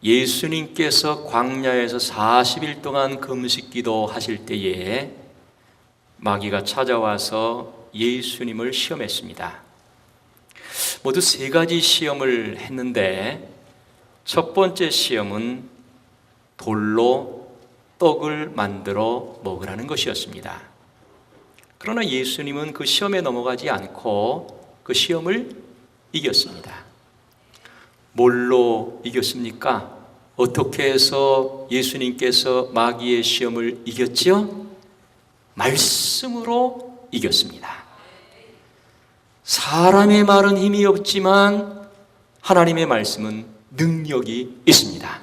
예수님께서 광야에서 40일 동안 금식기도 하실 때에 마귀가 찾아와서 예수님을 시험했습니다. 모두 3가지 시험을 했는데 첫 번째 시험은 돌로 떡을 만들어 먹으라는 것이었습니다. 그러나 예수님은 그 시험에 넘어가지 않고 그 시험을 이겼습니다. 뭘로 이겼습니까? 어떻게 해서 예수님께서 마귀의 시험을 이겼지요? 말씀으로 이겼습니다. 사람의 말은 힘이 없지만 하나님의 말씀은 능력이 있습니다.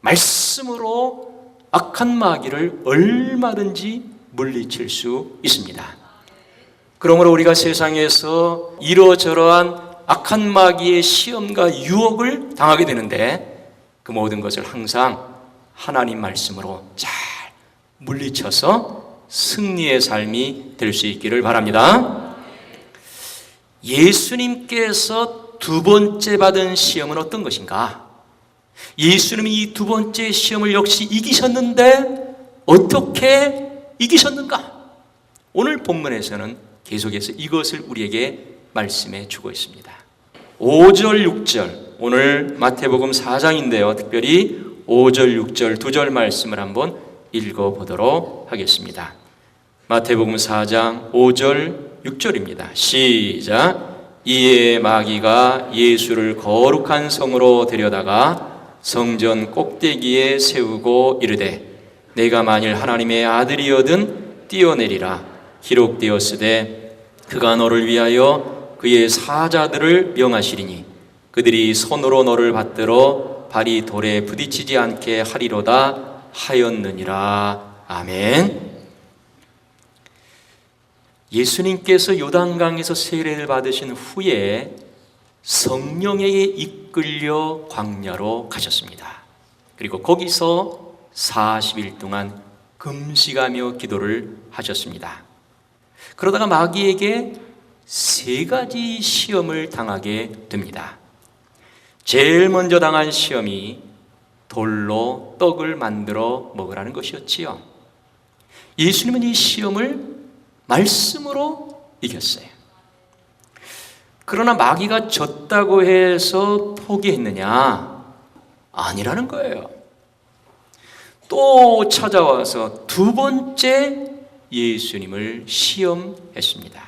말씀으로 악한 마귀를 얼마든지 물리칠 수 있습니다. 그러므로 우리가 세상에서 이러저러한 악한 마귀의 시험과 유혹을 당하게 되는데 그 모든 것을 항상 하나님 말씀으로 잘 물리쳐서 승리의 삶이 될 수 있기를 바랍니다. 예수님께서 2번째 받은 시험은 어떤 것인가? 예수님이 이 2번째 시험을 역시 이기셨는데 어떻게 이기셨는가? 오늘 본문에서는 계속해서 이것을 우리에게 말씀해 주고 있습니다. 5절, 6절, 오늘 마태복음 4장인데요. 특별히 5절, 6절, 2절 말씀을 한번 읽어보도록 하겠습니다. 마태복음 4장 5절, 6절입니다. 시작. 이에 마귀가 예수를 거룩한 성으로 데려다가 성전 꼭대기에 세우고 이르되 내가 만일 하나님의 아들이거든 뛰어내리라. 기록되었으되 그가 너를 위하여 그의 사자들을 명하시리니 그들이 손으로 너를 받들어 발이 돌에 부딪히지 않게 하리로다 하였느니라. 아멘. 예수님께서 요단강에서 세례를 받으신 후에 성령에게 이끌려 광야로 가셨습니다. 그리고 거기서 40일 동안 금식하며 기도를 하셨습니다. 그러다가 마귀에게 3가지 시험을 당하게 됩니다. 제일 먼저 당한 시험이 돌로 떡을 만들어 먹으라는 것이었지요. 예수님은 이 시험을 말씀으로 이겼어요. 그러나 마귀가 졌다고 해서 포기했느냐? 아니라는 거예요. 또 찾아와서 2번째 예수님을 시험했습니다.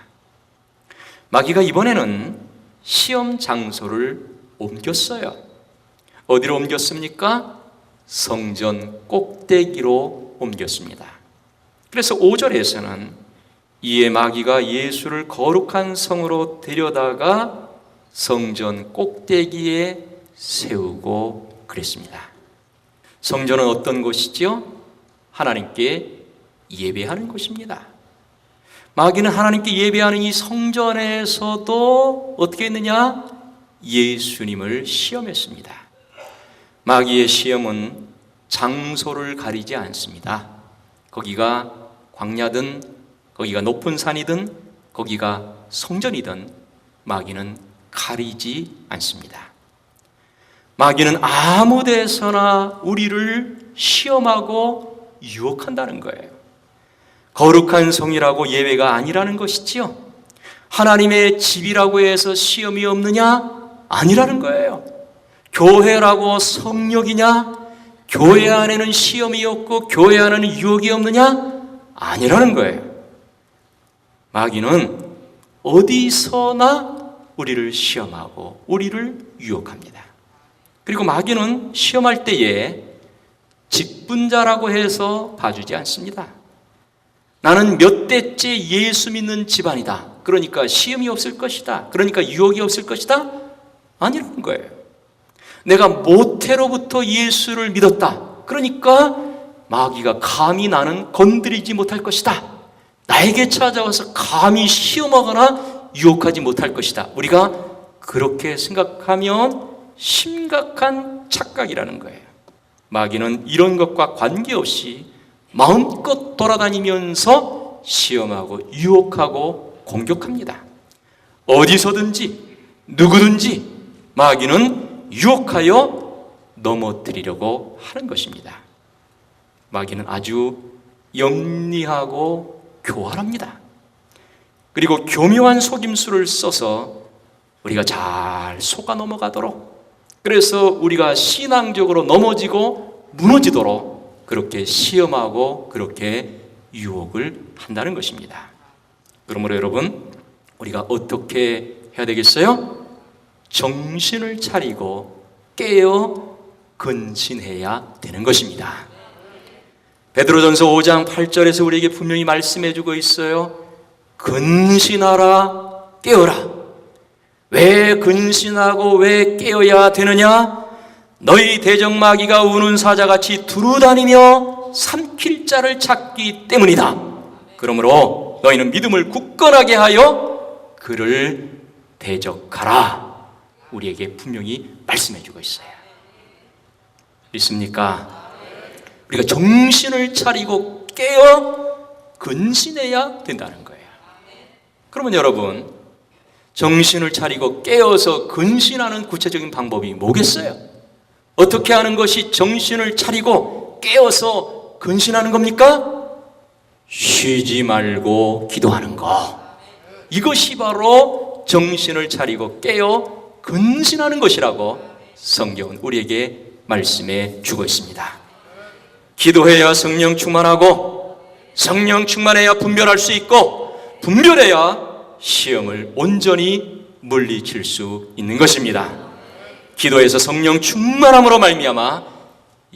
마귀가 이번에는 시험 장소를 옮겼어요. 어디로 옮겼습니까? 성전 꼭대기로 옮겼습니다. 그래서 5절에서는 이에 마귀가 예수를 거룩한 성으로 데려다가 성전 꼭대기에 세우고 그랬습니다. 성전은 어떤 곳이죠? 하나님께 예배하는 곳입니다. 마귀는 하나님께 예배하는 이 성전에서도 어떻게 했느냐? 예수님을 시험했습니다. 마귀의 시험은 장소를 가리지 않습니다. 거기가 광야든 거기가 높은 산이든 거기가 성전이든 마귀는 가리지 않습니다. 마귀는 아무 데서나 우리를 시험하고 유혹한다는 거예요. 거룩한 성이라고 예배가 아니라는 것이지요. 하나님의 집이라고 해서 시험이 없느냐? 아니라는 거예요. 교회라고 성역이냐? 교회 안에는 시험이 없고 교회 안에는 유혹이 없느냐? 아니라는 거예요. 마귀는 어디서나 우리를 시험하고 우리를 유혹합니다. 그리고 마귀는 시험할 때에 직분자라고 해서 봐주지 않습니다. 나는 몇 대째 예수 믿는 집안이다. 그러니까 시험이 없을 것이다. 그러니까 유혹이 없을 것이다. 아니라는 거예요. 내가 모태로부터 예수를 믿었다. 그러니까 마귀가 감히 나는 건드리지 못할 것이다. 나에게 찾아와서 감히 시험하거나 유혹하지 못할 것이다. 우리가 그렇게 생각하면 심각한 착각이라는 거예요. 마귀는 이런 것과 관계없이 마음껏 돌아다니면서 시험하고 유혹하고 공격합니다. 어디서든지 누구든지 마귀는 유혹하여 넘어뜨리려고 하는 것입니다. 마귀는 아주 영리하고 교활합니다. 그리고 교묘한 속임수를 써서 우리가 잘 속아 넘어가도록, 그래서 우리가 신앙적으로 넘어지고 무너지도록 그렇게 시험하고 그렇게 유혹을 한다는 것입니다. 그러므로 여러분, 우리가 어떻게 해야 되겠어요? 정신을 차리고 깨어 근신해야 되는 것입니다. 베드로전서 5장 8절에서 우리에게 분명히 말씀해 주고 있어요. 근신하라, 깨어라. 왜 근신하고 왜 깨어야 되느냐? 너희 대적마귀가 우는 사자같이 두루다니며 삼킬 자를 찾기 때문이다. 그러므로 너희는 믿음을 굳건하게 하여 그를 대적하라. 우리에게 분명히 말씀해 주고 있어요. 믿습니까? 우리가 정신을 차리고 깨어 근신해야 된다는 거예요. 그러면 여러분, 정신을 차리고 깨어서 근신하는 구체적인 방법이 뭐겠어요? 어떻게 하는 것이 정신을 차리고 깨어서 근신하는 겁니까? 쉬지 말고 기도하는 거. 이것이 바로 정신을 차리고 깨어 근신하는 것이라고 성경은 우리에게 말씀해 주고 있습니다. 기도해야 성령 충만하고, 성령 충만해야 분별할 수 있고, 분별해야 시험을 온전히 물리칠 수 있는 것입니다. 기도에서 성령 충만함으로 말미암아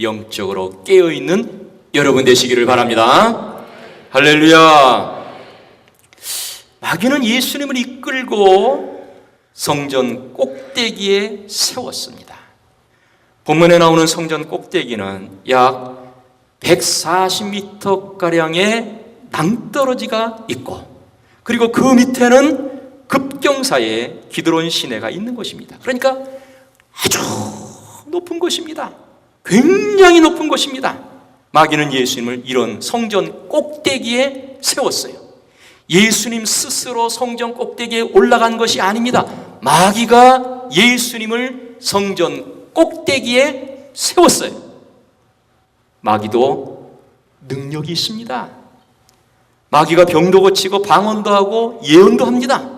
영적으로 깨어있는 여러분 되시기를 바랍니다. 할렐루야. 마귀는 예수님을 이끌고 성전 꼭대기에 세웠습니다. 본문에 나오는 성전 꼭대기는 약 140m가량의 낭떠러지가 있고, 그리고 그 밑에는 급경사의 기드론 시내가 있는 것입니다. 그러니까 아주 높은 곳입니다. 굉장히 높은 곳입니다. 마귀는 예수님을 이런 성전 꼭대기에 세웠어요. 예수님 스스로 성전 꼭대기에 올라간 것이 아닙니다. 마귀가 예수님을 성전 꼭대기에 세웠어요. 마귀도 능력이 있습니다. 마귀가 병도 고치고 방언도 하고 예언도 합니다.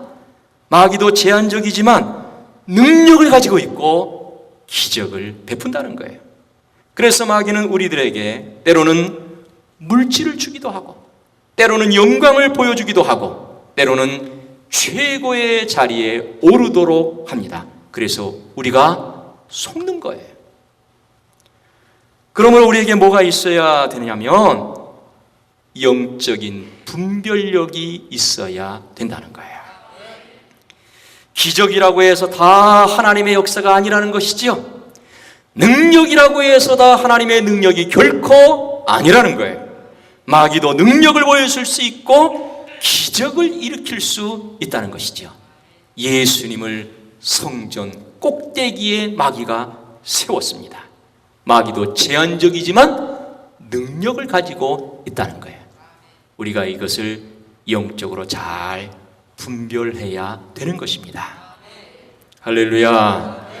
마귀도 제한적이지만 능력을 가지고 있고 기적을 베푼다는 거예요. 그래서 마귀는 우리들에게 때로는 물질을 주기도 하고, 때로는 영광을 보여주기도 하고, 때로는 최고의 자리에 오르도록 합니다. 그래서 우리가 속는 거예요. 그러므로 우리에게 뭐가 있어야 되냐면 영적인 분별력이 있어야 된다는 거예요. 기적이라고 해서 다 하나님의 역사가 아니라는 것이지요. 능력이라고 해서 다 하나님의 능력이 결코 아니라는 거예요. 마귀도 능력을 보여줄 수 있고 기적을 일으킬 수 있다는 것이죠. 예수님을 성전 꼭대기에 마귀가 세웠습니다. 마귀도 제한적이지만 능력을 가지고 있다는 거예요. 우리가 이것을 영적으로 잘 분별해야 되는 것입니다. 할렐루야.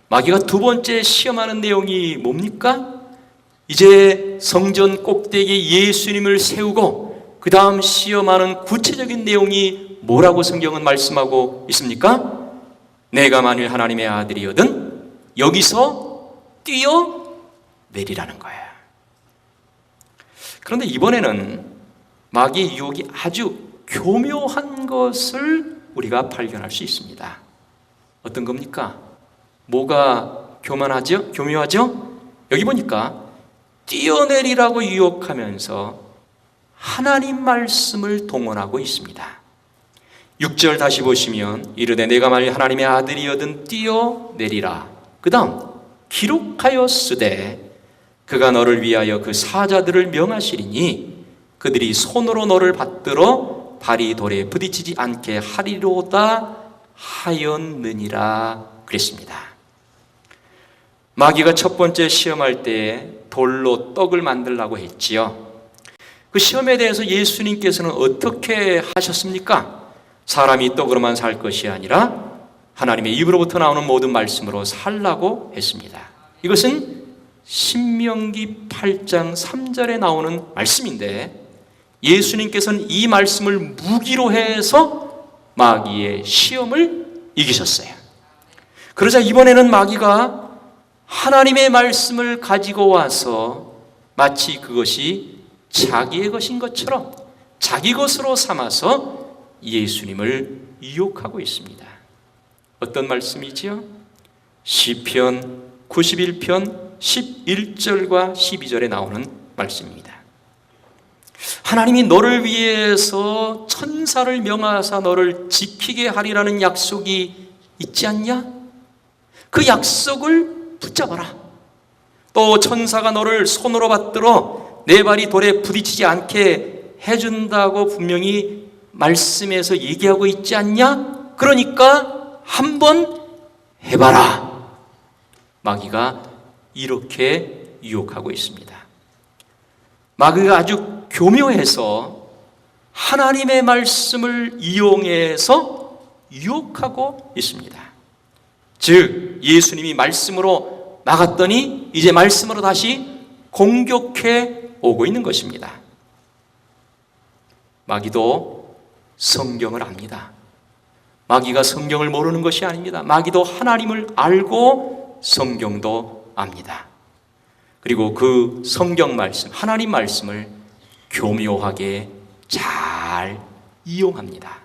마귀가 두 번째 시험하는 내용이 뭡니까? 이제 성전 꼭대기에 예수님을 세우고 그 다음 시험하는 구체적인 내용이 뭐라고 성경은 말씀하고 있습니까? 내가 만일 하나님의 아들이거든 여기서 뛰어내리라는 거예요. 그런데 이번에는 마귀의 유혹이 아주 교묘한 것을 우리가 발견할 수 있습니다. 어떤 겁니까? 뭐가 교묘하죠? 여기 보니까 뛰어내리라고 유혹하면서 하나님 말씀을 동원하고 있습니다. 6절 다시 보시면 이르되 내가 만일 하나님의 아들이거든 뛰어내리라. 그 다음 기록하였으되 그가 너를 위하여 그 사자들을 명하시리니 그들이 손으로 너를 받들어 발이 돌에 부딪히지 않게 하리로다 하였느니라 그랬습니다. 마귀가 첫 번째 시험할 때 돌로 떡을 만들라고 했지요. 그 시험에 대해서 예수님께서는 어떻게 하셨습니까? 사람이 떡으로만 살 것이 아니라 하나님의 입으로부터 나오는 모든 말씀으로 살라고 했습니다. 이것은 신명기 8장 3절에 나오는 말씀인데 예수님께서는 이 말씀을 무기로 해서 마귀의 시험을 이기셨어요. 그러자 이번에는 마귀가 하나님의 말씀을 가지고 와서 마치 그것이 자기의 것인 것처럼 자기 것으로 삼아서 예수님을 유혹하고 있습니다. 어떤 말씀이지요? 시편 91편 11절과 12절에 나오는 말씀입니다. 하나님이 너를 위해서 천사를 명하사 너를 지키게 하리라는 약속이 있지 않냐? 그 약속을 붙잡아라. 또 천사가 너를 손으로 받들어 내 발이 돌에 부딪히지 않게 해준다고 분명히 말씀에서 얘기하고 있지 않냐? 그러니까 한번 해봐라. 마귀가 이렇게 유혹하고 있습니다. 마귀가 아주 교묘해서 하나님의 말씀을 이용해서 유혹하고 있습니다. 즉 예수님이 말씀으로 막았더니 이제 말씀으로 다시 공격해 오고 있는 것입니다. 마귀도 성경을 압니다. 마귀가 성경을 모르는 것이 아닙니다. 마귀도 하나님을 알고 성경도 압니다. 그리고 그 성경 말씀, 하나님 말씀을 교묘하게 잘 이용합니다.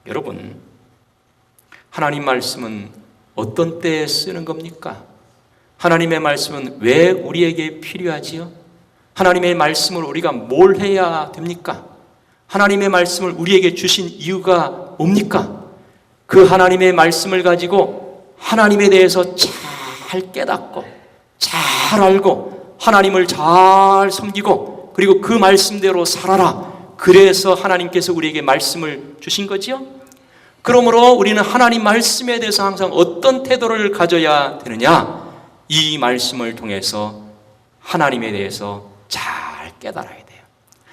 여러분, 하나님 말씀은 어떤 때에 쓰는 겁니까? 하나님의 말씀은 왜 우리에게 필요하지요? 하나님의 말씀을 우리가 뭘 해야 됩니까? 하나님의 말씀을 우리에게 주신 이유가 뭡니까? 그 하나님의 말씀을 가지고 하나님에 대해서 잘 깨닫고 잘 알고 하나님을 잘 섬기고 그리고 그 말씀대로 살아라. 그래서 하나님께서 우리에게 말씀을 주신 거지요? 그러므로 우리는 하나님 말씀에 대해서 항상 어떤 태도를 가져야 되느냐? 이 말씀을 통해서 하나님에 대해서 잘 깨달아야 돼요.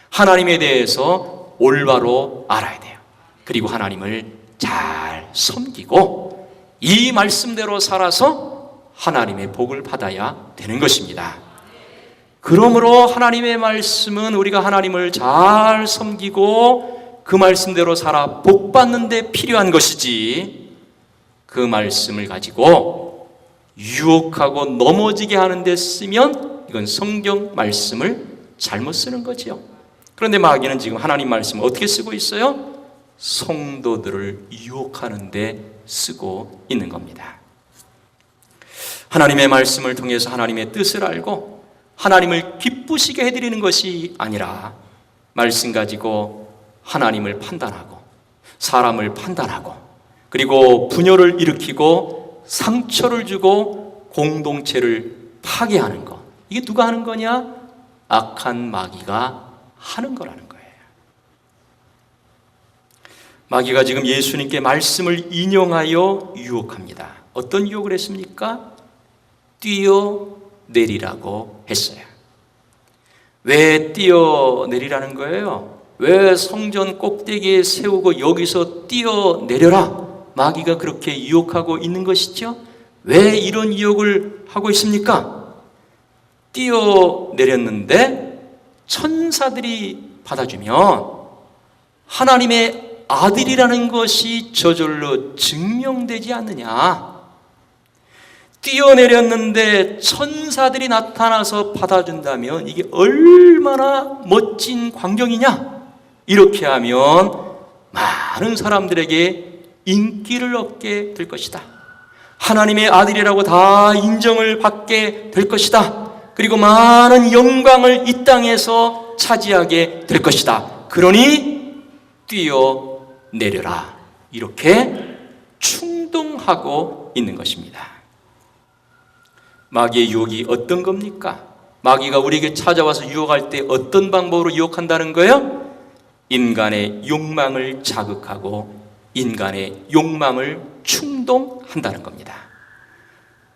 하나님에 대해서 올바로 알아야 돼요. 그리고 하나님을 잘 섬기고 이 말씀대로 살아서 하나님의 복을 받아야 되는 것입니다. 그러므로 하나님의 말씀은 우리가 하나님을 잘 섬기고 그 말씀대로 살아 복 받는 데 필요한 것이지, 그 말씀을 가지고 유혹하고 넘어지게 하는 데 쓰면 이건 성경 말씀을 잘못 쓰는 거죠. 그런데 마귀는 지금 하나님 말씀을 어떻게 쓰고 있어요? 성도들을 유혹하는 데 쓰고 있는 겁니다. 하나님의 말씀을 통해서 하나님의 뜻을 알고 하나님을 기쁘시게 해드리는 것이 아니라 말씀 가지고 하나님을 판단하고 사람을 판단하고 그리고 분열을 일으키고 상처를 주고 공동체를 파괴하는 것, 이게 누가 하는 거냐? 악한 마귀가 하는 거라는 거예요. 마귀가 지금 예수님께 말씀을 인용하여 유혹합니다. 어떤 유혹을 했습니까? 뛰어내리라고 했어요. 왜 뛰어내리라는 거예요? 왜 성전 꼭대기에 세우고 여기서 뛰어내려라? 마귀가 그렇게 유혹하고 있는 것이죠? 왜 이런 유혹을 하고 있습니까? 뛰어내렸는데 천사들이 받아주면 하나님의 아들이라는 것이 저절로 증명되지 않느냐? 뛰어내렸는데 천사들이 나타나서 받아준다면 이게 얼마나 멋진 광경이냐? 이렇게 하면 많은 사람들에게 인기를 얻게 될 것이다. 하나님의 아들이라고 다 인정을 받게 될 것이다. 그리고 많은 영광을 이 땅에서 차지하게 될 것이다. 그러니 뛰어내려라. 이렇게 충동하고 있는 것입니다. 마귀의 유혹이 어떤 겁니까? 마귀가 우리에게 찾아와서 유혹할 때 어떤 방법으로 유혹한다는 거예요? 인간의 욕망을 자극하고 인간의 욕망을 충동한다는 겁니다.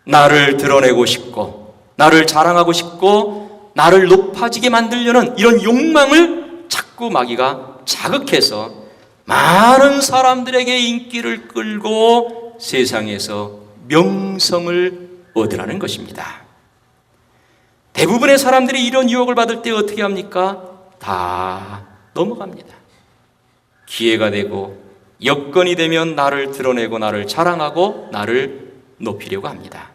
나를 드러내고 싶고 나를 자랑하고 싶고 나를 높아지게 만들려는 이런 욕망을 자꾸 마귀가 자극해서 많은 사람들에게 인기를 끌고 세상에서 명성을 얻으라는 것입니다. 대부분의 사람들이 이런 유혹을 받을 때 어떻게 합니까? 다 넘어갑니다. 기회가 되고 여건이 되면 나를 드러내고 나를 자랑하고 나를 높이려고 합니다.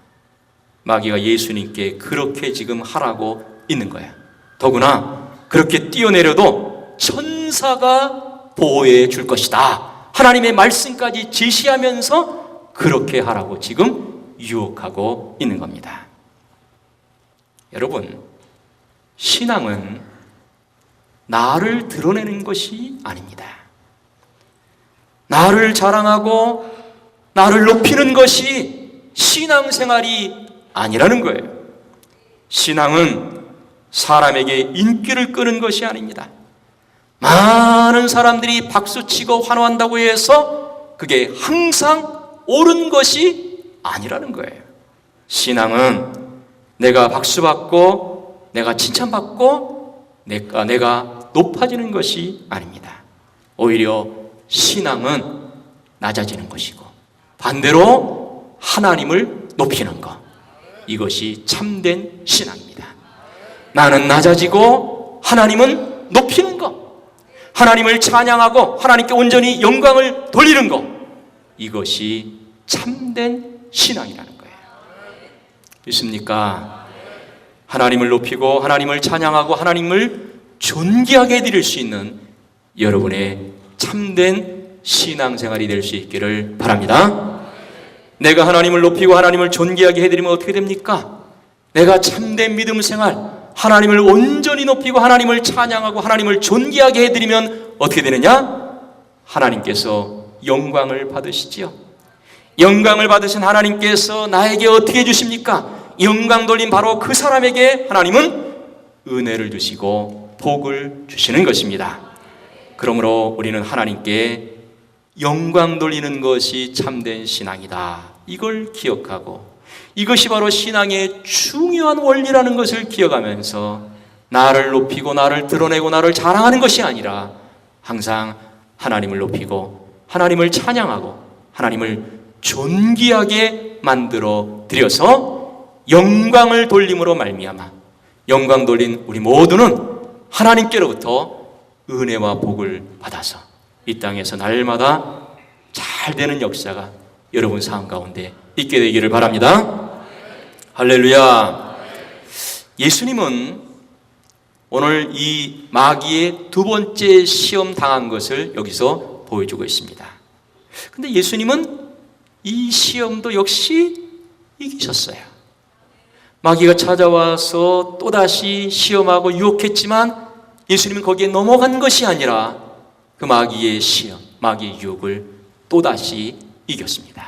마귀가 예수님께 그렇게 지금 하라고 있는 거예요. 더구나 그렇게 뛰어내려도 천사가 보호해 줄 것이다. 하나님의 말씀까지 제시하면서 그렇게 하라고 지금 유혹하고 있는 겁니다. 여러분, 신앙은 나를 드러내는 것이 아닙니다. 나를 자랑하고 나를 높이는 것이 신앙생활이 아니라는 거예요. 신앙은 사람에게 인기를 끄는 것이 아닙니다. 많은 사람들이 박수치고 환호한다고 해서 그게 항상 옳은 것이 아니라는 거예요. 신앙은 내가 박수받고 내가 칭찬받고 내가 높아지는 것이 아닙니다. 오히려 신앙은 낮아지는 것이고 반대로 하나님을 높이는 것, 이것이 참된 신앙입니다. 나는 낮아지고 하나님은 높이는 것, 하나님을 찬양하고 하나님께 온전히 영광을 돌리는 것, 이것이 참된 신앙이라는 거예요. 믿습니까? 하나님을 높이고 하나님을 찬양하고 하나님을 존귀하게 해드릴 수 있는 여러분의 참된 신앙생활이 될 수 있기를 바랍니다. 내가 하나님을 높이고 하나님을 존귀하게 해드리면 어떻게 됩니까? 내가 참된 믿음 생활, 하나님을 온전히 높이고 하나님을 찬양하고 하나님을 존귀하게 해드리면 어떻게 되느냐? 하나님께서 영광을 받으시지요. 영광을 받으신 하나님께서 나에게 어떻게 해주십니까? 영광 돌린 바로 그 사람에게 하나님은 은혜를 주시고 복을 주시는 것입니다. 그러므로 우리는 하나님께 영광 돌리는 것이 참된 신앙이다, 이걸 기억하고 이것이 바로 신앙의 중요한 원리라는 것을 기억하면서 나를 높이고 나를 드러내고 나를 자랑하는 것이 아니라 항상 하나님을 높이고 하나님을 찬양하고 하나님을 존귀하게 만들어 드려서 영광을 돌림으로 말미암아 영광 돌린 우리 모두는 하나님께로부터 은혜와 복을 받아서 이 땅에서 날마다 잘 되는 역사가 여러분 삶 가운데 있게 되기를 바랍니다. 할렐루야. 예수님은 오늘 이 마귀의 두 번째 시험 당한 것을 여기서 보여주고 있습니다. 근데 예수님은 이 시험도 역시 이기셨어요. 마귀가 찾아와서 또다시 시험하고 유혹했지만 예수님은 거기에 넘어간 것이 아니라 그 마귀의 시험, 마귀의 유혹을 또다시 이겼습니다.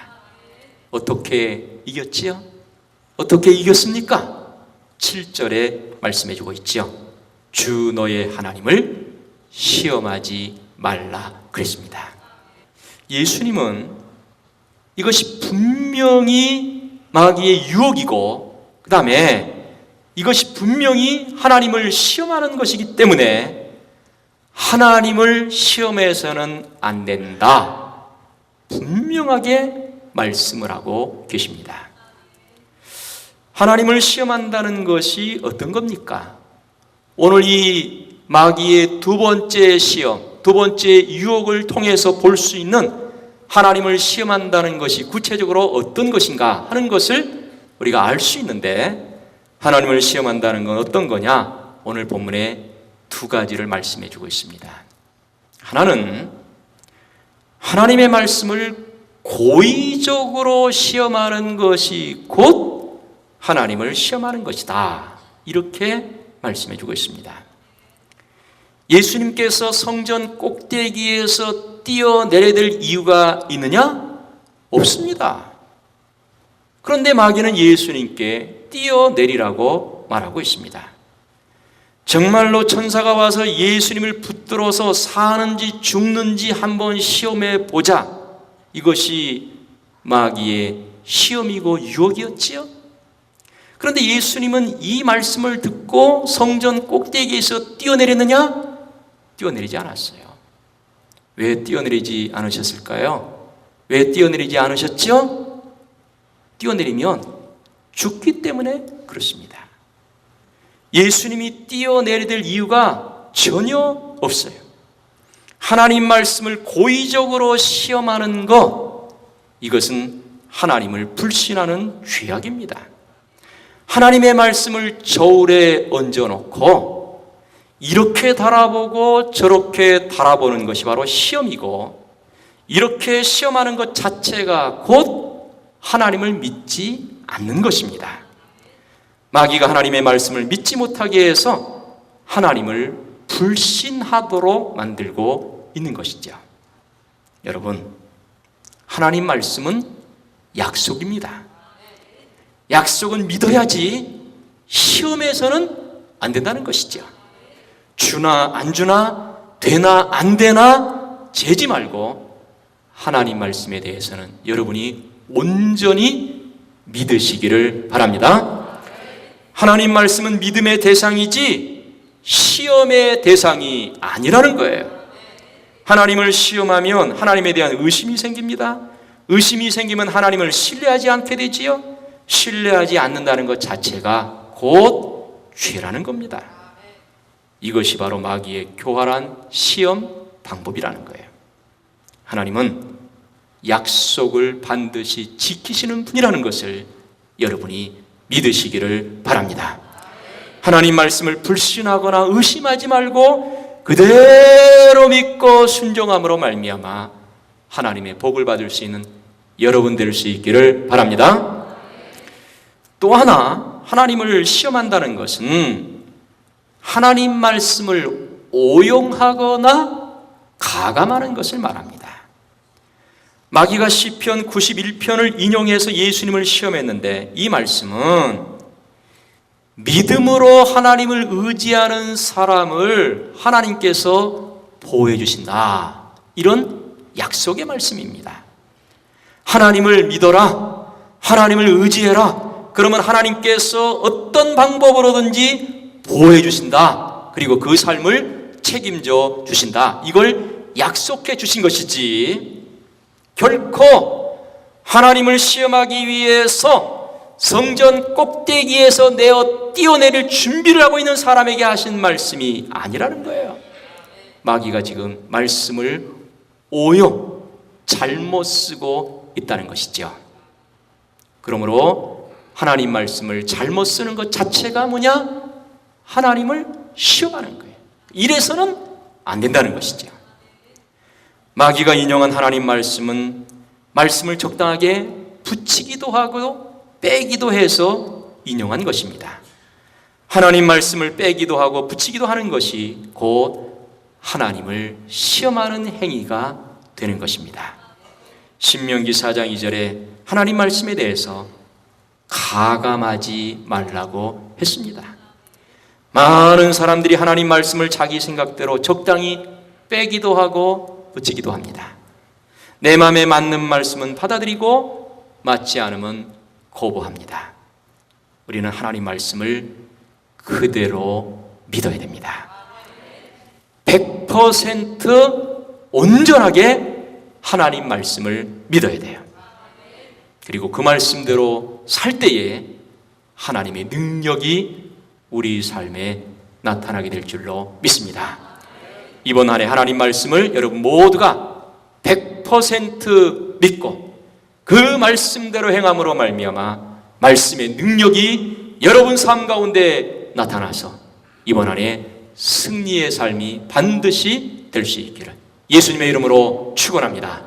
어떻게 이겼지요? 어떻게 이겼습니까? 7절에 말씀해 주고 있죠. 주 너의 하나님을 시험하지 말라 그랬습니다. 예수님은 이것이 분명히 마귀의 유혹이고 그 다음에 이것이 분명히 하나님을 시험하는 것이기 때문에 하나님을 시험해서는 안 된다, 분명하게 말씀을 하고 계십니다. 하나님을 시험한다는 것이 어떤 겁니까? 오늘 이 마귀의 두 번째 시험, 두 번째 유혹을 통해서 볼 수 있는 하나님을 시험한다는 것이 구체적으로 어떤 것인가 하는 것을 우리가 알 수 있는데, 하나님을 시험한다는 건 어떤 거냐? 오늘 본문에 두 가지를 말씀해 주고 있습니다. 하나는 하나님의 말씀을 고의적으로 시험하는 것이 곧 하나님을 시험하는 것이다, 이렇게 말씀해 주고 있습니다. 예수님께서 성전 꼭대기에서 뛰어내려야 될 이유가 있느냐? 없습니다. 그런데 마귀는 예수님께 뛰어내리라고 말하고 있습니다. 정말로 천사가 와서 예수님을 붙들어서 사는지 죽는지 한번 시험해 보자, 이것이 마귀의 시험이고 유혹이었지요. 그런데 예수님은 이 말씀을 듣고 성전 꼭대기에서 뛰어내렸느냐? 뛰어내리지 않았어요. 왜 뛰어내리지 않으셨을까요? 왜 뛰어내리지 않으셨죠? 뛰어내리면 죽기 때문에 그렇습니다. 예수님이 뛰어내릴 이유가 전혀 없어요. 하나님 말씀을 고의적으로 시험하는 것, 이것은 하나님을 불신하는 죄악입니다. 하나님의 말씀을 저울에 얹어놓고 이렇게 달아보고 저렇게 달아보는 것이 바로 시험이고, 이렇게 시험하는 것 자체가 곧 하나님을 믿지 않는 것입니다. 마귀가 하나님의 말씀을 믿지 못하게 해서 하나님을 불신하도록 만들고 있는 것이죠. 여러분, 하나님 말씀은 약속입니다. 약속은 믿어야지 시험에서는 안 된다는 것이죠. 주나 안 주나, 되나 안 되나 재지 말고 하나님 말씀에 대해서는 여러분이 온전히 믿으시기를 바랍니다. 하나님 말씀은 믿음의 대상이지 시험의 대상이 아니라는 거예요. 하나님을 시험하면 하나님에 대한 의심이 생깁니다. 의심이 생기면 하나님을 신뢰하지 않게 되지요. 신뢰하지 않는다는 것 자체가 곧 죄라는 겁니다. 이것이 바로 마귀의 교활한 시험 방법이라는 거예요. 하나님은 약속을 반드시 지키시는 분이라는 것을 여러분이 믿으시기를 바랍니다. 하나님 말씀을 불신하거나 의심하지 말고 그대로 믿고 순종함으로 말미암아 하나님의 복을 받을 수 있는 여러분 될 수 있기를 바랍니다. 또 하나, 하나님을 시험한다는 것은 하나님 말씀을 오용하거나 가감하는 것을 말합니다. 마귀가 시편 91편을 인용해서 예수님을 시험했는데, 이 말씀은 믿음으로 하나님을 의지하는 사람을 하나님께서 보호해 주신다, 이런 약속의 말씀입니다. 하나님을 믿어라, 하나님을 의지해라, 그러면 하나님께서 어떤 방법으로든지 보호해 주신다, 그리고 그 삶을 책임져 주신다, 이걸 약속해 주신 것이지, 결코 하나님을 시험하기 위해서 성전 꼭대기에서 내어 뛰어내릴 준비를 하고 있는 사람에게 하신 말씀이 아니라는 거예요. 마귀가 지금 말씀을 오용, 잘못 쓰고 있다는 것이죠. 그러므로 하나님 말씀을 잘못 쓰는 것 자체가 뭐냐? 하나님을 시험하는 거예요. 이래서는 안 된다는 것이죠. 마귀가 인용한 하나님 말씀은 말씀을 적당하게 붙이기도 하고 빼기도 해서 인용한 것입니다. 하나님 말씀을 빼기도 하고 붙이기도 하는 것이 곧 하나님을 시험하는 행위가 되는 것입니다. 신명기 4장 2절에 하나님 말씀에 대해서 가감하지 말라고 했습니다. 많은 사람들이 하나님 말씀을 자기 생각대로 적당히 빼기도 하고 붙이기도 합니다. 내 마음에 맞는 말씀은 받아들이고 맞지 않으면 거부합니다. 우리는 하나님 말씀을 그대로 믿어야 됩니다. 100% 온전하게 하나님 말씀을 믿어야 돼요. 그리고 그 말씀대로 살 때에 하나님의 능력이 우리 삶에 나타나게 될 줄로 믿습니다. 이번 한 해 하나님 말씀을 여러분 모두가 100% 믿고 그 말씀대로 행함으로 말미암아 말씀의 능력이 여러분 삶 가운데 나타나서 이번 한 해 승리의 삶이 반드시 될 수 있기를 예수님의 이름으로 축원합니다.